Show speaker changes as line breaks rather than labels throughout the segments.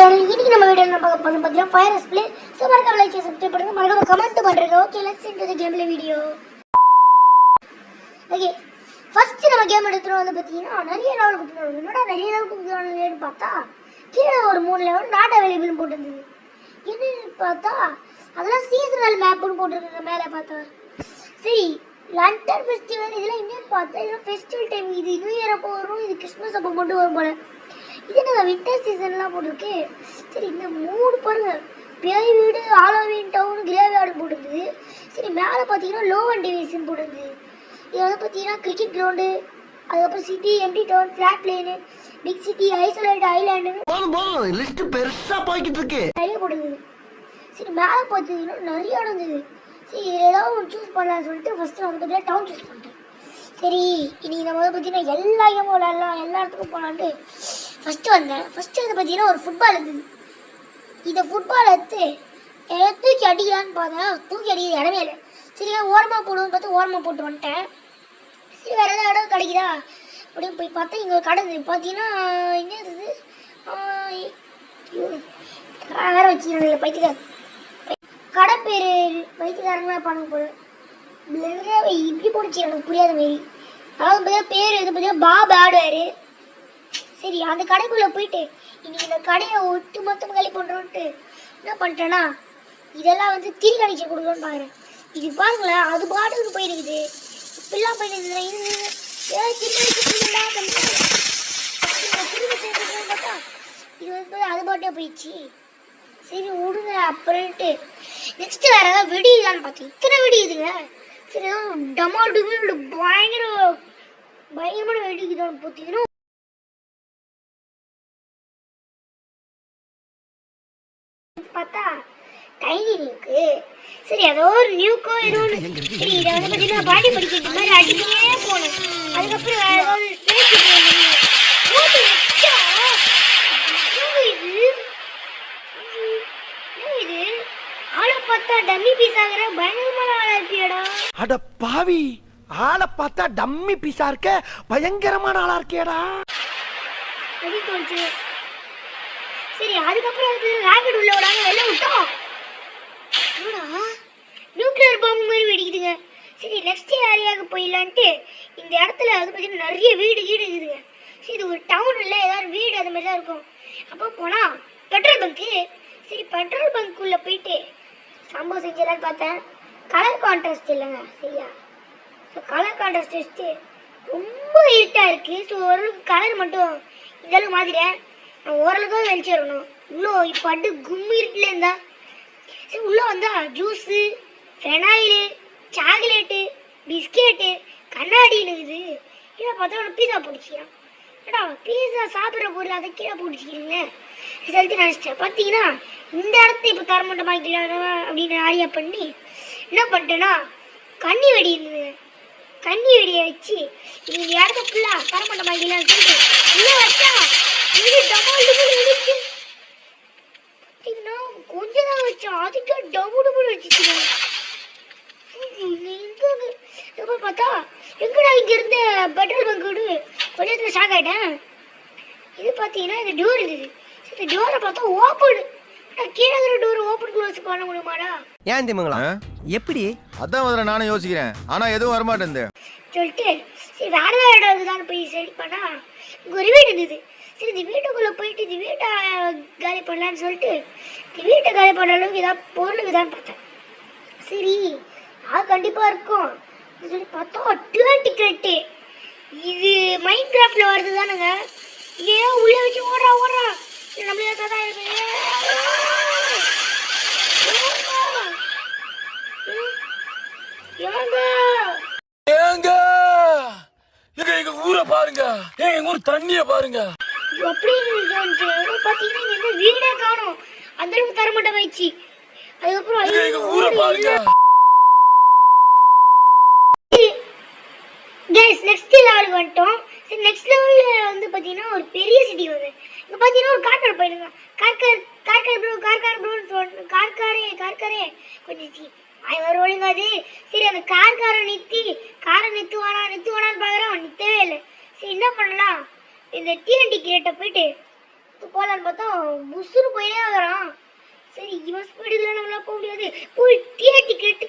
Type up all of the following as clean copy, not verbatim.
Channel. இன்னைக்கு நம்ம வீடியோல நம்ம பார்க்க போறோம் பாத்தீங்கன்னா ஃபயர் எஸ்ப்ளே. சோ மறக்காம லைக் செய்து சப்ஸ்கிரைப் பண்ணுங்க, மறக்காம கமெண்ட் பண்ணுங்க. Okay, let's into the game video. Okay, first நம்ம கேம் எடுத்துறோம் வந்து பாத்தீங்கன்னா நிறைய லெவல் கொடுத்துறோம். என்னடா நிறைய லெவல் கொடுத்துறாங்கன்னு பார்த்தா கீழே ஒரு 3 லெவல் நாட் அவைலபிள் போட்டுருந்தது. என்னன்னு பார்த்தா அதெல்லாம் சீசனல் மேப்னு போட்டுருக்காங்க மேலே பார்த்தா. சரி, லண்டன் ஃபெஸ்டிவல் இதெல்லாம் இன்னும் பார்த்தா இதெல்லாம் ஃபெஸ்டிவல் டைம். இது நியூ இயர் அப்போ வரும், இது கிறிஸ்மஸ் அப்போ மட்டும் வரும் போல. இது என்ன வின்டர் சீசன்லாம் போட்டிருக்கு. சரி, இந்த 3 பாருங்க, பேய் வீடு, ஹாலோவீன் டவுன், கிரேவ்யார்டு போட்டுருக்குது. சரி, மேலே பார்த்தீங்கன்னா லோவன் டிவிஷன் போட்டுருக்குது. இது வந்து பார்த்தீங்கன்னா கிரிக்கெட் கிரவுண்டு, அதுக்கப்புறம் city, empty town, flat plain, big city, isolate island
list பெருசா போய்கிட்டு இருக்கு,
நிறைய போட்டுருக்குது. சரி, மேலே பார்த்தீங்கன்னா நிறைய இருந்தது. சரி, ஏதாவது ஒன்று சூஸ் பண்ணலாம்னு சொல்லிட்டு ஃபஸ்ட்டு வந்து பார்த்தீங்கன்னா டவுன் சூஸ் பண்ணிட்டேன். சரி, இன்னைக்கு நம்ம வந்து பார்த்தீங்கன்னா எல்லா கேமும் விளையாடலாம், எல்லா இடத்துக்கும் போகலான்ட்டு ஃபஸ்ட்டு வந்தேன். ஃபஸ்ட்டு வந்து பார்த்தீங்கன்னா ஒரு ஃபுட்பால் இருந்தது. இந்த ஃபுட்பால் எடுத்து தூக்கி அடிக்கலான்னு பார்த்தேன், தூக்கி அடிக்கிற இடமே இல்லை. சரி, ஓரமாக போடுவோன்னு பார்த்து ஓரமாக போட்டு வந்துட்டேன். சரி, வேறு எதாவது இடம் கிடைக்குதா அப்படின்னு போய் பார்த்தா இங்கே ஒரு கடை இருந்தது. பார்த்தீங்கன்னா என்ன இருந்தது, வேறு வச்சுக்கிறேன் பைத்தியக்கார கடை பேர் பைத்தியக்காரங்களா பண்ண போல இப்படி போடுச்சு, எனக்கு புரியாத மாரி. அதாவது பார்த்தீங்கன்னா பேர் எது பார்த்தீங்கன்னா பாப் ஆடுவார். சரி, அந்த கடைக்குள்ளே போயிட்டு இன்னைக்கு இந்த கடையை ஒட்டு மொத்தமாக களி பண்ணுறோன்ட்டு என்ன பண்ணிட்டேன்னா இதெல்லாம் வந்து திரிகணிச்சு கொடுக்கணும்னு பார்க்குறேன். இது பாருங்களேன், அது பாட்டுக்கு போயிருக்குது. இப்படிலாம் போயிட்டு பார்த்தா இது வந்து அது பாட்டே போயிடுச்சு. சரி விடுங்க அப்புறம்ட்டு நெக்ஸ்ட் வேறு ஏதாவது வெடிதான்னு பார்த்தேன். இத்தனை வெடிக்குதுங்க. சரி, டமால் டுமில் பயங்கரமான வெடிக்குதான்னு பார்த்தீங்கன்னா பார்த்தா டைனி நியூக்கு. சரி, ஏதோ ஒரு நியூக்கோ ஏதோ ஒன்று. சரி, இதை வந்து பார்த்தீங்கன்னா பாடி படிக்கிறது மாதிரி அடிக்கிட்டே போனேன். அதுக்கப்புறம் வேறு ஏதாவது இது ஆளை பார்த்தா டம்மி பீஸ் ஆகிற பயங்கரமான ஆளா இருக்கியடா.
அட பாவி, ஆளை பார்த்தா டம்மி பீஸா இருக்க, பயங்கரமான ஆளா இருக்கேடா
அப்படி தோணுச்சு. சரி, அதுக்கப்புறம் ராக்கெட் உள்ள விடாம வெளில விட்டோம். நியூக்ளியர் பாம்பு மாதிரி வெடிக்குதுங்க. சரி, நெக்ஸ்ட் ஏரியாவுக்கு போயிடலான்ட்டு இந்த இடத்துல வந்து பார்த்தீங்கன்னா நிறைய வீடு இருக்குதுங்க. சரி, இது ஒரு டவுன் இல்லை, ஏதாவது வீடு அது மாதிரி தான் இருக்கும். அப்போ போனால் பெட்ரோல் பங்க்கு. சரி, பெட்ரோல் பங்க்குள்ளே போயிட்டு சம்பவம் செஞ்சலான்னு பார்த்தேன். கலர் கான்ட்ராஸ்ட் இல்லைங்க. சரியா, ஸோ கலர் கான்ட்ராஸ்ட் வச்சுட்டு ரொம்ப இருட்டாக இருக்குது. ஸோ ஓரளவுக்கு கலர் மட்டும் இந்த அளவுக்கு மாதிரிட்டேன். நான் ஓரளவுக்கு வெளிச்சிடணும். இவ்வளோ இப்போ அட்டு கும்மி இருட்டில் இருந்தா. சரி, உள்ளே வந்தால் ஜூஸு, ஃபெனாயிலு, சாக்லேட்டு, பிஸ்கெட்டு, கண்ணாடின்னு இருக்குது. கீழே பார்த்தா ஒன்று பீஸா போட்டுச்சிக்கிறான். ஏடா பீஸா சாப்பிட்ற பொருள் அதை கீழே போட்டுச்சிக்கிறீங்க சொல்லிட்டு நினச்சிட்டேன். பார்த்தீங்கன்னா இந்த இடத்த இப்போ தரமட்டமாக்கலாம் அப்படின்னு ஆரியா பண்ணி என்ன பண்ணிட்டேன்னா கண்ணி வெடி இருந்தது. கண்ணி வெடியை வச்சு இந்த இடத்த ஃபுல்லாக தரமட்டமாக்கலான்னு சொல்லிட்டு உள்ளே வச்சா இது டபுள் டபுள் வெடிச்சு. பார்த்தீங்கன்னா கொஞ்சம் தான் வச்சோம், அதுக்கு டபுள் டபுள் வச்சுச்சுங்க. எங்கே பார்த்தா எங்கடா இங்கே இருந்த பெட்ரோல் பங்க் விடு கொஞ்சத்தில் ஷாக் ஆகிட்டேன். இது பார்த்தீங்கன்னா இந்த டோர் இருக்குது. இந்த டோரை பார்த்தா ஓப்பன். கீழே இருக்கிற டோர் ஓப்பன் க்ளோஸ் பண்ண முடியுமாடா?
ஏன் திமுங்களா எப்படி?
அதான் முதல்ல நானும் யோசிக்கிறேன், ஆனா எதுவும் வரமாட்டேன்
சொல்லிட்டு சரி வேறு ஏதாவது இடம் இருக்குதான்னு போய் சரி பண்ணா இங்கே ஒரு வீடு இருந்தது. சரி, இந்த வீட்டுக்குள்ளே போயிட்டு இந்த வீட்டை காலி பண்ணலான்னு சொல்லிட்டு இந்த வீட்டை காலி பண்ண அளவுக்கு ஏதாவது பொருளுக்கு தான் பார்த்தேன். சரி, அது கண்டிப்பாக இருக்கும் சொல்லி பார்த்தோம். 20 கிரெட்டு இது மைண்ட் கிராஃப்டில் வருது தானுங்க. ஏன் உள்ளே வச்சு ஓடுறா நம்மளே தான் இருக்கு.
எங்க ஊரை பாருங்க, எங்க ஊர் தண்ணிய பாருங்க.
பாத்தீங்கன்னா இங்க வீடே காணும், அந்த அளவுக்கு தரமாட்டம் ஆயிடுச்சு. அதுக்கப்புறம்
எங்க ஊரை பாருங்க.
நெக்ஸ்ட் லெவலுக்கு வந்துட்டோம். சரி, நெக்ஸ்ட் லெவலில் வந்து பார்த்தீங்கன்னா ஒரு பெரிய சிட்டி வருது. இங்கே பார்த்தீங்கன்னா ஒரு கார்கார் போயிடுங்க. கார்கார் ப்ரோன்னு சொல்லணும். கார்காரே கொஞ்சம் அது ஒழுங்காது. சரி, அந்த காரை நிறுத்துவானான்னு பார்க்குறேன், அவன் நிறுத்தவே இல்லை. சரி, என்ன பண்ணலாம், இந்த டிஎன்டி கிரேட்டை போயிட்டு போகலான்னு பார்த்தா புஷ்ஷுன்னு இவன் ஸ்பீடில் நம்மளால போக முடியாது, போய் டிக்கெட்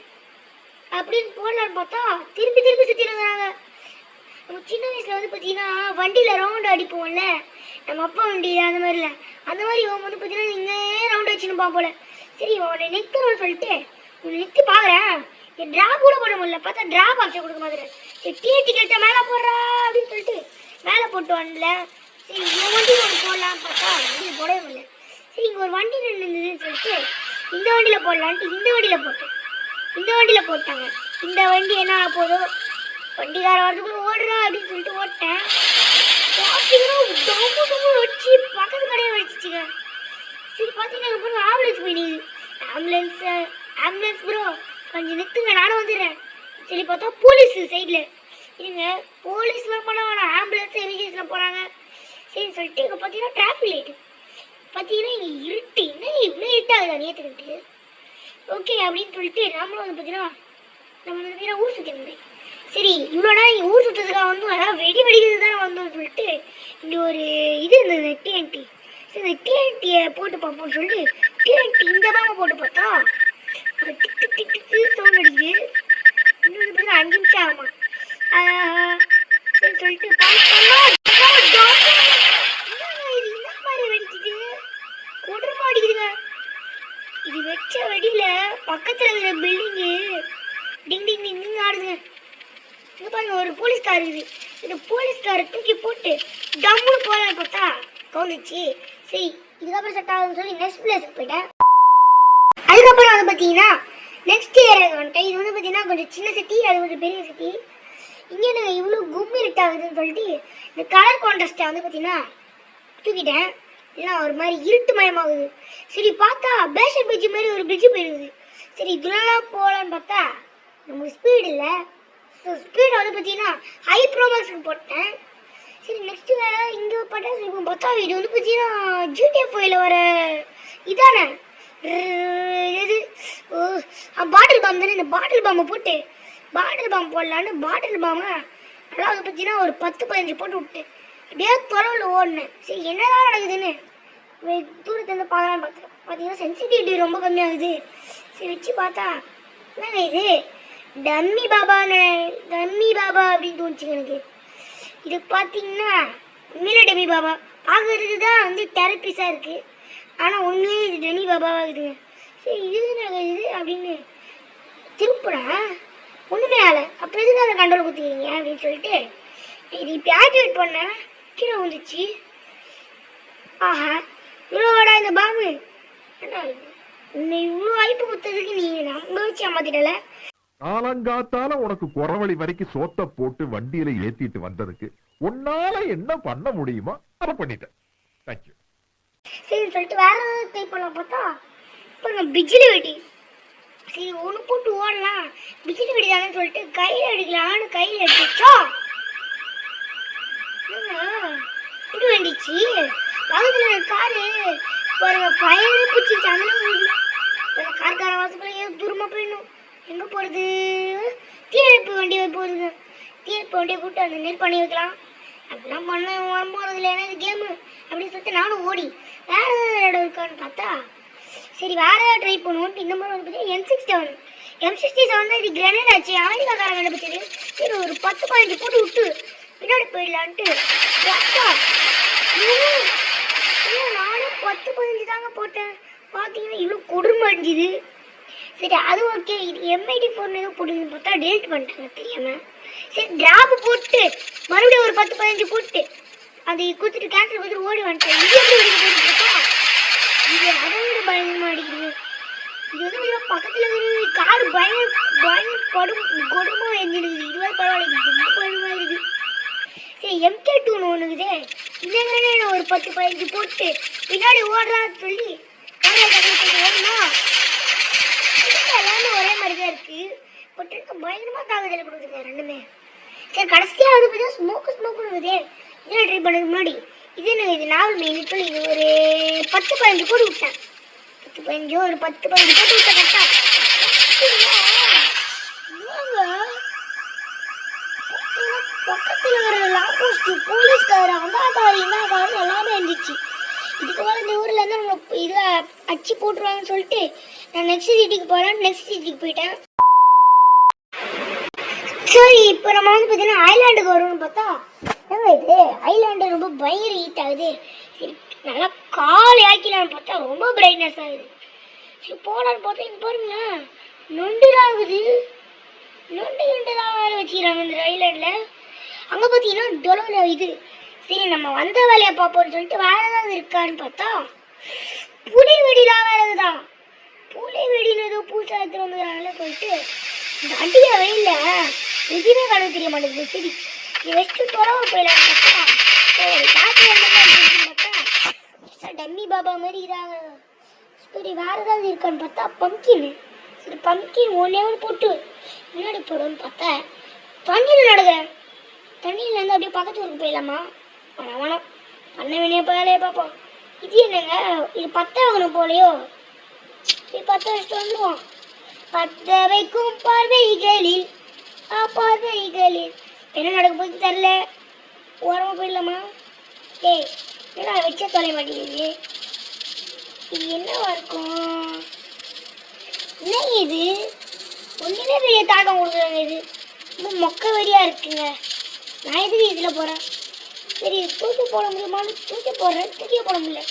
அப்படின்னு போடலான்னு பார்த்தா திருப்பி சுற்றி இருக்கிறாங்க. நம்ம சின்ன வயசில் வந்து பார்த்தீங்கன்னா வண்டியில் ரவுண்டு அடிப்போம்ல, நம்ம அப்பா வண்டி அந்த மாதிரில, அந்த மாதிரி இவன் வந்து பார்த்தீங்கன்னா இங்கே ரவுண்டு அடிச்சுன்னுப்பான் போல. சரி இவனை நிற்கணும்னு சொல்லிட்டு இவனை நிறுத்தி பார்க்குறேன், என் ட்ராப் கூட போட முடியல. பார்த்தா ட்ராப் ஆப்ஷன் கொடுக்க மாதிரி. சரி டிக்கெட்டை மேலே போடுறா அப்படின்னு சொல்லிட்டு மேலே போட்டு வரல. சரி இவன் வண்டி ஒன்று போடலான்னு பார்த்தா வண்டி போடவே முடியல. சரி இங்கே ஒரு வண்டி நின்றுதுன்னு சொல்லிட்டு இந்த வண்டியில் போடலான்ட்டு இந்த வண்டியில் போட்டேன். இந்த வண்டியில் போட்டாங்க. இந்த வண்டி என்ன ஆக போதோ, வண்டிக்கார வரதுக்குள்ள ஓடுறா அப்படின்னு சொல்லிட்டு ஓட்டேன். பார்த்தீங்கன்னா வச்சு பக்கத்து கடையை வச்சுச்சுங்க. சரி பார்த்தீங்கன்னா அப்புறம் ஆம்புலன்ஸ் போய் நிற்குது. ஆம்புலன்ஸ் ப்ரோ கொஞ்சம் நிற்குங்க, நானும் வந்துடுறேன். சரி பார்த்தா போலீஸ் சைடில் இருங்க, போலீஸ்லாம் பண்ண வேணாம், ஆம்புலன்ஸ் எமர்ஜென்சியில் போகிறாங்க. சரின்னு சொல்லிட்டு இங்கே பார்த்தீங்கன்னா டிராஃபிக் லைட்டு பார்த்தீங்கன்னா இங்கே இருட்டு, என்ன இவ்வளோ இருட்டாகுதா நேற்றுக்கிட்டு. ஓகே அப்படின்னு சொல்லிட்டு நம்மளும் வந்து பார்த்தீங்கன்னா ஊர் சுற்றி. சரி இவ்வளோ நேரம் இங்கே ஊர் சுற்றுறதுக்காக வந்து அதாவது வெடிக்கிறது தானே வந்தோம்னு சொல்லிட்டு இங்கே ஒரு இது இருந்தது டிஎன்டி. சரி இந்த டிஎன்டியை போட்டு பார்ப்போம்னு சொல்லிட்டு டிஎன்டி இந்த பாம்பை போட்டு பார்த்தா tick tick tick tick sound அடிக்குது. இன்னும் வந்து பார்த்தீங்கன்னா 5 நிமிஷம் ஆகுமா. சரி சொல்லிட்டு இது இந்த மாதிரி வெடிக்குது, கொடூரமாக அடிக்குதுங்க. இது வச்ச வெடியில பக்கத்துல இருக்கிற பில்டிங்கு டிங் டிங் டிங் ஆடுதுங்க. இங்க பாருங்க ஒரு போலீஸ்கார் இருக்குது. இந்த போலீஸ்காரை தூக்கி போட்டு டம்முன்னு போகலான்னு பார்த்தா கவுந்துச்சு. சரி இதுக்கப்புறம் செட் ஆகுதுன்னு சொல்லி நெக்ஸ்ட் பிளேஸுக்கு போயிட்டேன். அதுக்கப்புறம் வந்து பார்த்தீங்கன்னா நெக்ஸ்ட் ஏரியாவுக்கு வந்துட்டேன். இது வந்து பார்த்தீங்கன்னா கொஞ்சம் சின்ன சிட்டி, அது கொஞ்சம் பெரிய சிட்டி. இங்கே எனக்கு இவ்வளோ கும்மி இருட்டாகுதுன்னு சொல்லிட்டு இந்த கலர் கான்ட்ராஸ்ட்டை வந்து பார்த்தீங்கன்னா தூக்கிட்டேன். எல்லாம் ஒரு மாதிரி இருட்டு மயமாகுது. சரி பார்த்தா பேஷன் பிரிட்ஜ் மாதிரி ஒரு பிரிட்ஜு போயிடுது. சரி இதெல்லாம் போகலான்னு பார்த்தா நமக்கு ஸ்பீடு இல்லை. ஸோ ஸ்பீடை வந்து பார்த்தீங்கன்னா ஹை ப்ரோமேக்ஸுக்கு போட்டேன். சரி நெக்ஸ்ட்டு வேறு இங்கே பார்த்தா இப்போ பார்த்தா இது வந்து பார்த்தீங்கன்னா ஜிடிஎஃப் ஃபைவ்ல வர இதானே இது பாட்டில் பாம் தானே. இந்த பாட்டில் பாம்பை போட்டு பாட்டில் பாம் போடலான்னு பாட்டில் பாம்பை நல்லா வந்து பார்த்தீங்கன்னா ஒரு 10-15 போட்டு விட்டேன். அப்படியே தொலைவில் ஓடினேன். சரி என்னதான் நடக்குதுன்னு தூரத்துலேருந்து பார்க்கலான்னு பார்த்தேன். பார்த்தீங்கன்னா சென்சிட்டிவிட்டி ரொம்ப கம்மியாகுது. சரி வச்சு பார்த்தா என்னங்க இது டம்மி பாபா அப்படின்னு தோணுச்சுங்க எனக்கு. இது பார்த்தீங்கன்னா உண்மையிலே டம்மி பாபா பார்க்கறதுக்கு தான் வந்து தெரப்பிஸாக இருக்குது, ஆனால் உண்மையே இது டம்மி பாபாவாக இருக்குதுங்க. சரி இது அப்படின்னு திருப்புறேன், ஒன்றுமே ஆகலை. அப்போ எதுக்கு அதை கண்ட்ரோல் கொடுத்துக்கிறீங்க அப்படின்னு சொல்லிட்டு இது இப்போ ஆக்டிவேட் பண்ணேன். கீழே வந்துச்சு. ஆஹா இவ்வளோடா இந்த பாம்பு, உன்னை இவ்வளோ வாய்ப்பு கொடுத்ததுக்கு நீ நம்ம வச்சு ஏமாத்திட்டல.
காலங்காத்தால உனக்கு குறவழி வரைக்கும் சோத்த போட்டு வண்டியில ஏத்திட்டு வந்ததுக்கு உன்னால என்ன பண்ண முடியுமோ அதை பண்ணிட்டேன். தேங்க்யூ.
சரி சொல்லிட்டு வேற ஏதாவது ட்ரை பண்ண பார்த்தா இப்போ பிஜிலி வெடி. சரி ஒன்று போட்டு ஓடலாம், பிஜிலி வெடி தானே சொல்லிட்டு கையில் அடிக்கலான்னு கையில் அடிச்சா இது வந்துச்சு. பக்கத்தில் காரு பாருங்க ஃபயர் பிடிச்சிச்சு. அதில் கார்கார வாசப்பட தூரமாக போயிடணும். எங்கே போகிறது, தீயணைப்பு வண்டி போகுதுங்க. தீயணைப்பு வண்டியை கூப்பிட்டு அந்த நெல் பண்ணி வைக்கலாம். அப்படிலாம் பண்ண வரும்போது இல்லை, ஏன்னா இது கேமு அப்படின்னு சொல்லிட்டு நானும் ஓடி வேறு ஏதாவது இடம் இருக்கான்னு பார்த்தா சரி வேறு ஏதாவது ட்ரை பண்ணுவோன்ட்டு இந்த மாதிரி வந்து பார்த்தீங்கன்னா M67 தான். இது கிரனேட் ஆச்சு, அமெரிக்காக்காரங்க கண்டுபிடிச்சது. சரி ஒரு 10-15 போட்டு விட்டு பின்னாடி போயிடலான்ட்டு பார்த்தா நானே 10-15 தாங்க போட்டேன். பார்த்தீங்கன்னா இவ்வளோ கொடுமை அடிஞ்சுது. சரி அது ஓகே, இது M84 ஏதோ போட்டுன்னு பார்த்தா டெலிட் பண்ணிட்டாங்க தெரியாமல். சரி டிராப் போட்டு மறுபடியும் ஒரு 10-15 போட்டு அதை கொடுத்துட்டு கேன்சல் கொடுத்துட்டு ஓடி வந்துட்டேன். இது எப்படி வெடிக்க போட்டு இது அதை விட பயங்கரமாக அடிக்குது. இது வந்து பக்கத்தில் இருக்கிற கார் கொடுமை எஞ்சிருக்குது. இதுவாக பரவாயில்ல, ரொம்ப பயமாக இருக்குது. சரி MK2 ஒன்றுக்குதே, இந்த கிரனேட் ஒரு 10-15 போட்டு பின்னாடி ஓடுறான்னு சொல்லி ஓடனா எல்லாமே ஒரே மாதிரி தான் இருக்குது. பட் பயங்கரமாக தாக்குதல் கொடுக்குது ரெண்டுமே. சரி கடைசியாக வந்து பார்த்தீங்கன்னா ஸ்மோக் இருக்குதே, இதெல்லாம் ட்ரை பண்ணுறதுக்கு முன்னாடி இது எனக்கு இது நாவல் மெயின் சொல்லி இது ஒரு 10-15 போட்டு விட்டேன். 10-15 ஒரு 10-15 போட்டு விட்டேன் கரெக்டாக. பக்கத்தில் வர லாம்போஸ்ட் போலீஸ்கார் அந்த கார் இந்த கார் எல்லாமே இருந்துச்சு. இதுக்கு மேலே இந்த ஊரில் இருந்து நம்ம இதை அடிச்சு போட்டுருவாங்கன்னு சொல்லிட்டு நான் நெக்ஸ்ட் சிட்டிக்கு போகலான்னு நெக்ஸ்ட் சிட்டிக்கு போயிட்டேன். சரி, இப்போ நம்ம வந்து பார்த்தீங்கன்னா ஐலாண்டுக்கு வருவோம்னு பார்த்தா என்னங்க இது ஐலாண்டு ரொம்ப பயங்கர ஹீட் ஆகுது. சரி, நல்லா காலை ஆக்கிலான்னு பார்த்தா ரொம்ப பிரைட்னஸ் ஆகுது. சரி போகலான்னு பார்த்தா இங்கே பாருங்களேன், நொண்டுலாகுது. நொண்டுலாம் வேலை வச்சுக்கிறாங்க இந்த ஐலாண்டில். அங்கே பார்த்தீங்கன்னா டொலோவில் இது. சரி நம்ம வந்த வேலையை பார்ப்போம்னு சொல்லிட்டு வேற ஏதாவது இருக்கான்னு பார்த்தா புலி வெடிலாம் வேலை தான். புலி வெடின்னு ஏதோ பூசா எடுத்துட்டு வந்துக்கிறாங்களே சொல்லிட்டு இந்த அடிய வெயில்ல எதுவுமே கணக்கு தெரிய மாட்டேங்குது. சரி இது வச்சுட்டு தொலைவ போயிடலான்னு பார்த்தா பார்த்தா டம்மி பாபா மாதிரி இதாக. சரி வேற ஏதாவது இருக்கான்னு பார்த்தா பம்கின். சரி பம்கின் ஒன்னே ஒன்று போட்டு முன்னாடி போடுன்னு பார்த்தா தண்ணியில் நடக்கிறேன். தண்ணியில் இருந்து அப்படியே பக்கத்து ஊருக்கு போயிடலாமா? வேணாம் வேணாம், பண்ண வேண்டிய வேலையை பார்ப்போம். இது என்னங்க, இது பற்ற வைக்கணும் போலையோ. இது பற்ற வச்சுட்டு வந்துடுவோம். பற்ற வைக்கும் பார்வைகளில் பார்வைகளில் என்ன நடக்க போகுது தெரில. ஓரமாக போயிடலாமா? ஏய் என்ன வச்ச தொலை மாட்டேங்குது. இது என்னவா இருக்கும்? என்ன இது ஒன்றுமே பெரிய தாக்கம் கொடுக்குறாங்க. இது ரொம்ப மொக்க வெறியாக இருக்குங்க. நான் எதுக்கு இதில் போகிறேன்? சரி தூக்கி போட முடியுமான்னு தூக்கி போடுறேன், தூக்கி போட முடியல.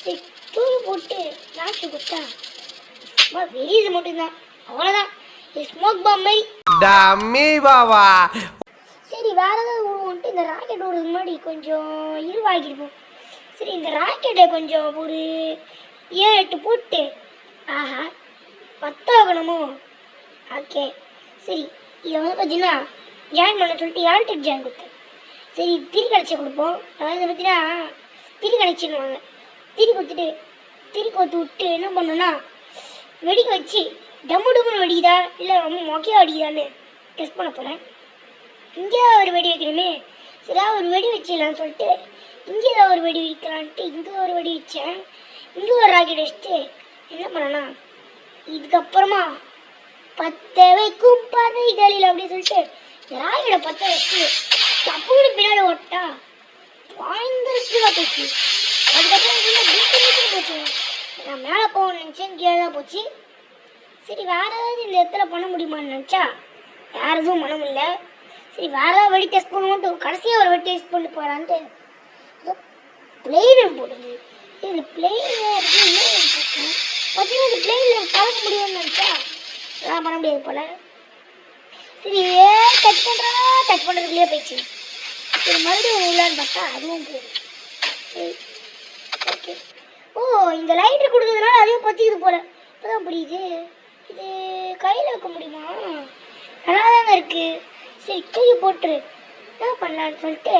சரி தூக்கி போட்டு நாட்டு கொடுத்தா சும்மா வெறியது மட்டும்தான், அவ்வளோதான். இது ஸ்மோக் பாம் மாதிரி. சரி வேற ஏதாவது விடுவோன்ட்டு இந்த ராக்கெட் விடுறதுக்கு முன்னாடி கொஞ்சம் இருவாக்கிருப்போம். சரி இந்த ராக்கெட்டை கொஞ்சம் ஒரு 7-8 போட்டு ஆஹா 10 ஆகணுமோ? ஓகே சரி, இதை வந்து பார்த்தீங்கன்னா ஜாயின் பண்ண சொல்லிட்டு யார்கிட்ட ஜாயின் கொடுத்தேன். சரி திரி கடைச்சி கொடுப்போம். அதாவது பார்த்தீங்கன்னா திரி கடைச்சிடுவாங்க. திரி கொடுத்துட்டு திரி கொத்து விட்டு என்ன பண்ணோன்னா வெடிக்க வச்சு டம்மு டம்முன்னு வெடிக்குதா இல்லை ரொம்ப மொக்கையாக வெடிக்குதான்னு டெஸ்ட் பண்ண போகிறேன். இங்கே ஒரு வெடி வைக்கணுமே, சரி ஒரு வெடி வச்சிடலான்னு சொல்லிட்டு இங்கே ஏதாவது ஒரு வெடி வைக்கலான்ட்டு இங்கே ஒரு வெடி வச்சேன். இங்கே ஒரு ராக்கெட் வச்சுட்டு என்ன பண்ணேன்னா இதுக்கப்புறமா பற்ற வைக்கும் பார்வைகளில் அப்படின்னு சொல்லிட்டு இந்த ராக்கெட்டை பற்ற வச்சு தப்புன்னு பின்னாடி ஓட்டா பயங்கர ஸ்பீடாக போச்சு. அதுக்கப்புறம் போச்சு. நான் மேலே போகணும்னு நினச்சேன், கீழே தான் போச்சு. சரி வேற ஏதாவது இந்த இடத்துல பண்ண முடியுமான்னு நினச்சா வேறு எதுவும் பண்ண முடியல. சரி வேற ஏதாவது வெடி டெஸ்ட் பண்ணுவோன்ட்டு கடைசியாக ஒரு வெடி டெஸ்ட் பண்ணி போகலான்ட்டு பிளெயின் போட்டுது. இந்த பிளெயின் பார்த்தீங்கன்னா இந்த பிளெயினில் பறக்க முடியும்னு நினச்சா அதெல்லாம் பண்ண முடியாது போல். சரி டச் பண்ணுறதுக்குள்ளேயே போயிடுச்சு. சரி மறுபடியும் உள்ளான்னு பார்த்தா அதுவும் போகுது. சரி ஓகே. ஓ இந்த லைட்டர் கொடுத்ததுனால அதையும் பற்றிக்குது போல். இப்போ தான் புரியுது. இது கையில் வைக்க முடியுமா? நல்லா தாங்க இருக்குது. சரி தூக்கி போட்டுரு என்ன பண்ணலான்னு சொல்லிட்டு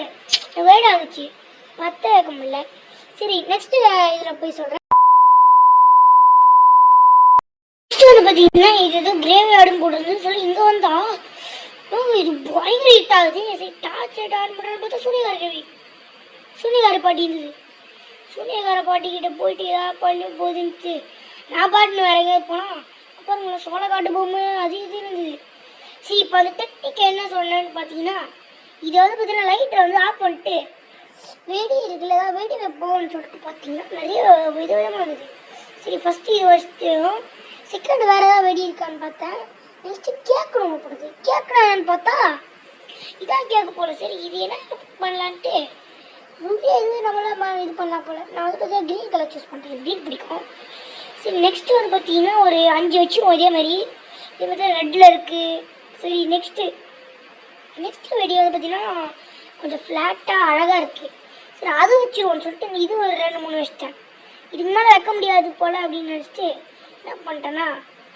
வேட் ஆகுச்சு, பற்ற வைக்க முடியல. சரி நெக்ஸ்ட்டு இதில் போய் சொல்கிறேன். நெக்ஸ்ட் வந்து பார்த்தீங்கன்னா இது எதுவும் கிரேவி ஆடுன்னு போட்டுருந்துன்னு சொல்லி இங்கே வந்தா இது பயங்கர ஹிட் ஆகுது. சரி டார்ச் லைட் ஆன் பண்ணுறேன்னு பார்த்தா சூனியகார பாட்டி இருந்தது. சூனியகார பாட்டிக்கிட்ட போயிட்டு ஏதாவது பண்ணி போகுதுன்ட்டு நான் பாட்டுன்னு வேற எங்கேயாவது போனால் அப்புறம் சோளை காட்டு பொம்மை அது இது இருந்தது. சரி இப்போ அந்த டெக்னிக்கை என்ன சொன்னேன்னு பார்த்தீங்கன்னா இதை வந்து பார்த்தீங்கன்னா லைட்டை வந்து ஆஃப் பண்ணிட்டு வெடி இருக்குல்ல ஏதாவது வெடி வைப்போம்னு சொல்லிட்டு பார்த்தீங்கன்னா நிறைய விதவிதமாக இருந்தது. சரி ஃபஸ்ட்டு இது வச்சுட்டும் செகண்ட் வேறு ஏதாவது வெடி இருக்கான்னு பார்த்தேன். நெக்ஸ்ட்டு கேக்கு ரொம்ப பிடிக்குது. கேட்குறான்னு பார்த்தா இதான் கேட்க போல. சரி இது என்ன பண்ணலான்ட்டு இது நம்மளாம் இது பண்ணலாம் போல். நான் வந்து பார்த்தீங்கன்னா க்ரீன் கலர் சூஸ் பண்ணுறேன், க்ரீன் பிடிக்கும். சரி நெக்ஸ்ட்டு வந்து பார்த்தீங்கன்னா ஒரு 5 வச்சுருவோம் இதே மாதிரி. இது பார்த்தா ரெட்டில் இருக்குது. சரி நெக்ஸ்ட்டு வெடி வந்து பார்த்தீங்கன்னா கொஞ்சம் ஃப்ளாட்டாக அழகாக இருக்குது. சரி அது வச்சுருவோம்னு சொல்லிட்டு இது ஒரு 2-3 வச்சிட்டேன். இதுக்கு மேலே வைக்க முடியாது போல் அப்படின்னு நினச்சிட்டு என்ன பண்ணிட்டேன்னா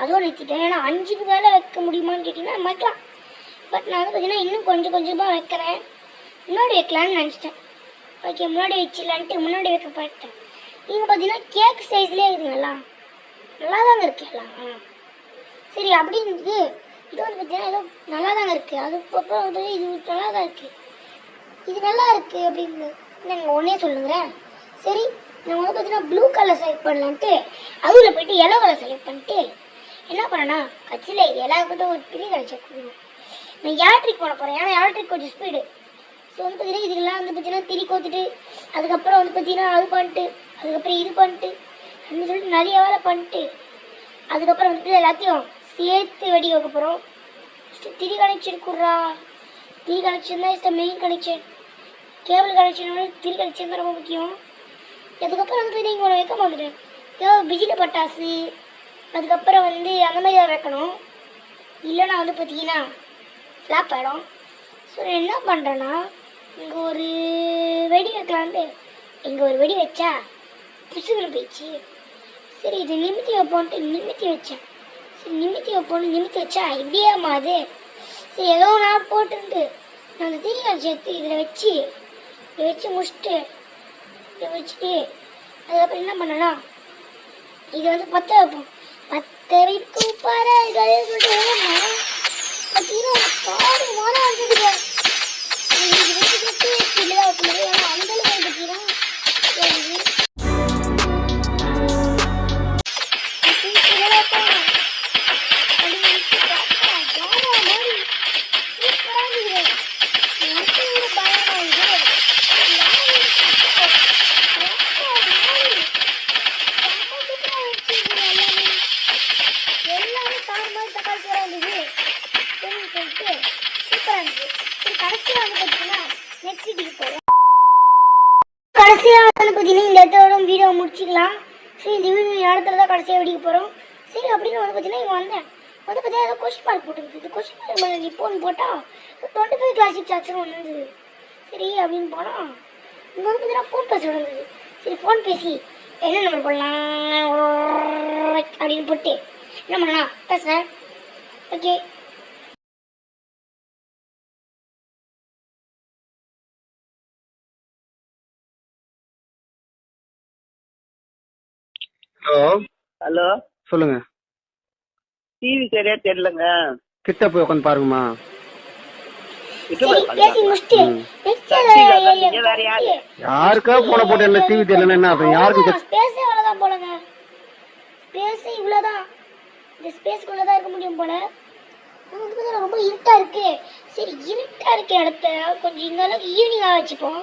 அதுவும் நிறுத்திட்டேன். ஏன்னா 5க்கு மேலே வைக்க முடியுமான்னு கேட்டிங்கன்னா வைக்கலாம். பட் நான் வந்து பார்த்தீங்கன்னா இன்னும் கொஞ்சம் கொஞ்சமாக வைக்கிறேன். முன்னாடி வைக்கலான்னு நினச்சிட்டேன். ஓகே முன்னாடி வச்சிடலான்ட்டு முன்னாடி வைக்க பார்த்தேன். இங்கே பார்த்தீங்கன்னா கேக் சைஸ்லேயே இருக்குங்களா, நல்லா தாங்க இருக்குது எல்லாம். சரி அப்படின்னு இது வந்து பார்த்தீங்கன்னா ஏதோ நல்லா தாங்க இருக்குது. அதுக்கப்புறம் வந்து இது நல்லா தான் இருக்குது, இது நல்லா இருக்குது அப்படின்னு நீங்கள் ஒன்றே சொல்லுங்கிறேன். சரி நான் வந்து பார்த்தீங்கன்னா ப்ளூ கலர் செலக்ட் பண்ணலான்ட்டு அதில் போய்ட்டு எல்லோ கலர் செலக்ட் பண்ணிட்டு என்ன பண்ணேன்னா கட்சியில் இது எல்லாருக்கிட்டும் ஒரு பெரிய கழிச்சு கொடுக்கணும். நான் எலக்ட்ரிக் பண்ண போகிறேன். ஏன்னா எலக்ட்ரிக் கொஞ்சம் ஸ்பீடு. ஸோ வந்து பார்த்தீங்கன்னா இதுக்கெல்லாம் வந்து பார்த்தீங்கன்னா திரி கோத்துட்டு அதுக்கப்புறம் வந்து பார்த்தீங்கன்னா அது பண்ணிட்டு அதுக்கப்புறம் இது பண்ணிட்டு அப்படின்னு சொல்லிட்டு நிறைய வேலை பண்ணிட்டு அதுக்கப்புறம் வந்து எல்லாத்தையும் சேர்த்து வெடி வைக்க போகிறோம். திரி கனெக்ஷன் கொடுறா. திரி கனெக்ஷன் தான் is the main connection. Cable கனெக்ஷனோட திரி கனெக்ஷன் தான் ரொம்ப முக்கியம். அதுக்கப்புறம் வந்து நீங்கள் ஒன்று வைக்க மாட்டேன். ஏதோ பிஜிலி பட்டாசு அதுக்கப்புறம் வந்து அந்த மாதிரி தான் வைக்கணும். இல்லைன்னா வந்து பார்த்தீங்கன்னா ஃப்ளாப் ஆகிடும். ஸோ என்ன பண்ணுறேன்னா இங்கே ஒரு வெடி வைக்கலான்ட்டு இங்கே ஒரு வெடி வச்சா புசுகிற போயிடுச்சு. சரி இது நிமித்தி வைப்போன்ட்டு நிமித்தி வச்சேன். சரி நிமித்தி வைப்போன்னு நிமித்தி வச்சா இப்படியே மாது. சரி ஏதோ நான் போட்டுட்டு நான் அந்த திரிகால் சேர்த்து இதில் வச்சு முடிச்சுட்டு இதை வச்சுட்டு அதுக்கப்புறம் என்ன பண்ணனா இது வந்து பற்ற வைப்போம். பற்ற வைக்கும் பறவைகள் சொல்லிட்டு பார்த்தீங்கன்னா பாடு மாதம் வந்துடுங்க. அந்த அளவுக்கு கடைசியாக வந்து பார்த்தீங்கன்னா இந்த இடத்தோட வீடியோ முடிச்சிக்கலாம். சரி இந்த வீடியோ இடத்துல தான் கடைசியாக வெடிக்க போகிறோம். சரி அப்படின்னு வந்து பார்த்தீங்கன்னா இங்கே வந்தேன் வந்து பார்த்தீங்கன்னா ஏதோ கொஸ்டின் மார்க் போட்டுருக்குது. கொஸ்டின் மார்க் மேலே நீ ஃபோன் போட்டால் 25 கிளாசிக் சார்ஜர் ஒன்று இருந்தது. சரி அப்படின்னு போனால் இங்கே வந்து பார்த்தீங்கன்னா ஃபோன் பேச இருந்தது. சரி ஃபோன் பேசி என்ன நம்பர் போடலாம் அப்படின்னு போட்டு என்ன பண்ணலாம் பேசுகிறேன். ஓகே
ஹலோ
ஹலோ,
சொல்லுங்க.
டிவி சரியா தெரியலங்க.
கிட்ட போய் உட்காந்து பாருங்கம்மா.
சரி பேசி முடிச்சுட்டு நெக்ஸ்ட்
நீங்க வேற யாரு?
யாருக்கா போன போட்டு என்ன டிவி தெரியலன்னா என்ன அர்த்தம்? யாருக்கு
ஸ்பேஸ் அவ்வளோதான் போலங்க. ஸ்பேஸ் இவ்வளோதான். இந்த ஸ்பேஸ்க்குள்ளே தான் இருக்க முடியும் போல. அது வந்து பார்த்தீங்கன்னா ரொம்ப இருட்டாக இருக்குது. சரி இருட்டாக இருக்க இடத்த கொஞ்சம் இந்த அளவுக்கு ஈவினிங்காக வச்சுப்போம்.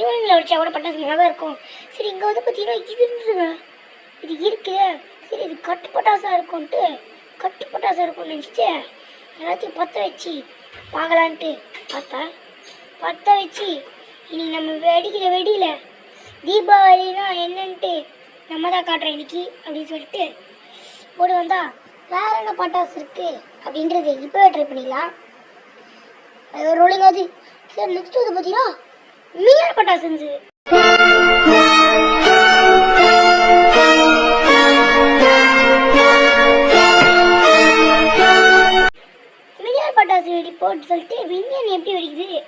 ஈவினிங்கில் வச்சா கூட பட்டாசு நல்லா தான் இருக்கும். சரி இங்கே வந்து பார்த்தீங்கன்னா இது இருந்துருங்க. இது இருக்கு. சரி இது கட்டு பட்டாசாக இருக்கும்ன்ட்டு கட்டு பட்டாசாக இருக்கும்னு நினச்சிட்டு எல்லாத்தையும் பற்ற வச்சு பார்க்கலான்ட்டு பற்ற வச்சு இன்னைக்கு நம்ம வெடிக்கிற வெடியில் தீபாவளினா என்னன்ட்டு நம்ம தான் காட்டுறோம் இன்னைக்கு அப்படின்னு சொல்லிட்டு ஓடி வந்தால் வேற என்ன பட்டாசு இருக்கு அப்படின்றது இப்போவே ட்ரை பண்ணிடலாம். அது ஒரு ரோலிங் ஆகுது. சரி நெக்ஸ்ட் வந்து பார்த்தீங்கன்னா மினியர் பட்டாசு இருந்துச்சு. மினியர் பட்டாசு வெடிப்போன்னு சொல்லிட்டு மினியன் எப்படி வெடிக்குது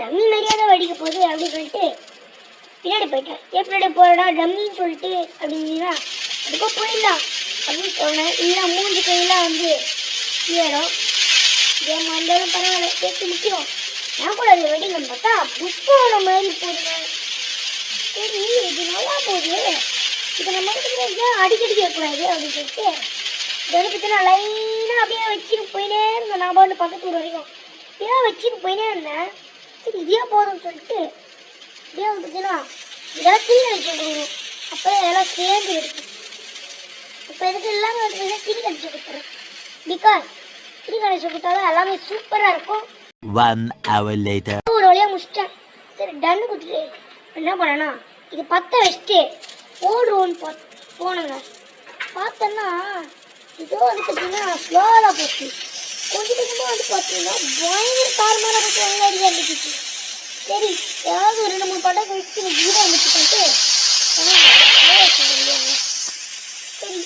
டம்மி நிறையா தான் வெடிக்க போகுது அப்படின்னு சொல்லிட்டு பின்னாடி போயிட்டேன். எப்படி போறடா டம்மின்னு சொல்லிட்டு அப்படின்னா அதுக்கும் போயிடலாம் அப்படின்னு சொன்னேன். இல்லை மூஞ்சி கையெல்லாம் வந்து ஏறும். ஏன் வந்தாலும் பரவாயில்ல சேர்த்து முக்கியம். நான் கூட அது வெடிக்கணும்னு பார்த்தா புஷ்போட மாதிரி போடுங்க. சரி இது நல்லா போகுது. இப்போ நம்ம ஏன் அடிக்கடி கேட்கக்கூடாது அப்படின்னு சொல்லிட்டு இதை வந்து பார்த்தீங்கன்னா லைனாக அப்படியே வச்சுட்டு போயினே இருந்தேன். நான் வந்து பக்கத்து ஊர் வரைக்கும் இப்படியே வச்சுட்டு போயினே இருந்தேன். சரி இதே போதும்னு சொல்லிட்டு இப்படியே வந்து பார்த்தீங்கன்னா இதெல்லாம் தீ கழிச்சு கொடுக்கணும். அப்போ இதெல்லாம் சேர்ந்து இருக்கும். இப்போ இதுக்கு எல்லாமே வந்து பார்த்தீங்கன்னா தீ கழிச்சு கொடுத்துறேன். பிகாஸ் தீ கழிச்சு கொடுத்தாலும் எல்லாமே சூப்பராக இருக்கும்.
1 hour later.
ஒரு வழியாக முடிச்சிட்டேன். சரி டன்னு கொடுத்துட்டு என்ன பண்ணேன்னா இது பற்ற வச்சுட்டு ஓடுவோன்னு போனேங்க. பார்த்தோன்னா இதோ வந்து பார்த்தீங்கன்னா ஸ்லோவாக போச்சு. கொஞ்சம் கொஞ்சமாக வந்து பார்த்தீங்கன்னா பயங்கர காரமான பக்கம் அடிக்க இருந்துச்சு. சரி ஏதாவது ஒரு 2-3 பட்டாசு வச்சு வீடாக இருந்துச்சுட்டு சரி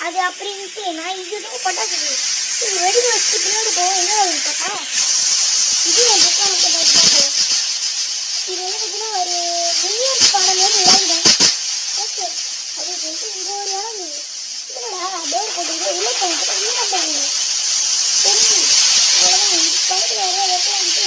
அது அப்படின்ட்டு நான் இதுதான் பட்டாசு வெடி வச்சு பின்னாடி போவோம். என்ன ஆகுது பார்த்தா இது என் புக்கான பார்க்கலாம். இது வந்து பார்த்தீங்கன்னா ஒரு மில்லியன் பாடம் மாதிரி விளையாடுறேன். ஓகே அப்படின்னு சொல்லிட்டு இங்கே ஒரு இடம் இல்லைடா டோர் போட்டு உள்ள போயிட்டு என்ன பண்ணுங்க. சரி அவ்வளோதான் படத்தில் வர வெட்டலான்ட்டு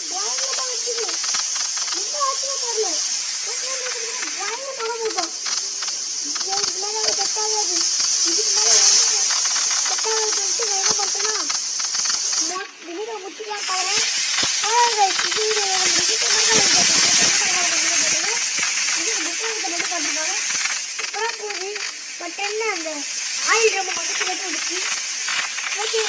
பயங்கரமா வச்சுது. ரொம்ப ஆச்சரியமா இதுக்கு மேலே செட்டாக சொல்லிட்டு நான் என்ன பண்ணுறேன்னா வீடியோ முடிச்சுக்கலாம் பாருங்கள். இது புத்தகத்தை மட்டும் பார்த்துப்பாங்க சூப்பராக போகுது. பட் என்ன அந்த ஆயில் ரொம்ப மட்டும் விடுச்சு. ஓகே,